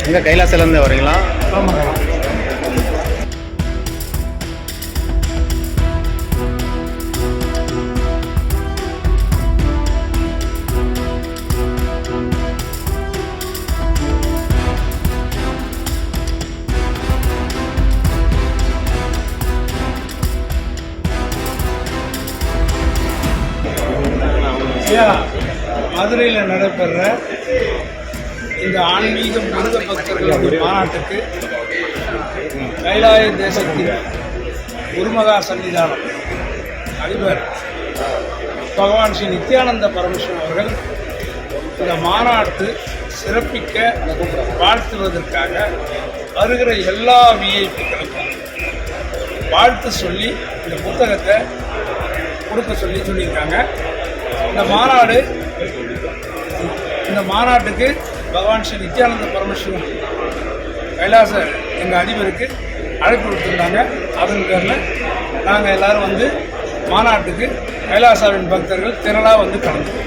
எங்கே கைலாசிலேருந்து வரீங்களா? ஆமாம். மதுரையில் நடைபெற இந்த ஆன்மீக முருக பக்தர்களுடைய மாநாட்டுக்கு கைலாய தேசத்தின் குருமகா சன்னிதானம் அதிபர் பகவான் ஸ்ரீ நித்யானந்த பரமேஸ்வரன் அவர்கள் இந்த மாநாட்டு சிறப்பிக்க வாழ்த்துவதற்காக வருகிற எல்லா விஐபிகளுக்கும் வாழ்த்து சொல்லி இந்த புத்தகத்தை கொடுக்க சொல்லியிருக்காங்க. இந்த மாநாட்டுக்கு பகவான் ஸ்ரீ நித்யானந்த பரமேஸ்வரன் கைலாச எங்கள் அதிபருக்கு அழைப்பு கொடுத்துருந்தாங்க. அதன் பேரில் நாங்கள் எல்லோரும் வந்து மாநாட்டுக்கு கைலாசாவின் பக்தர்கள் திரளாக வந்து கலந்தோம்.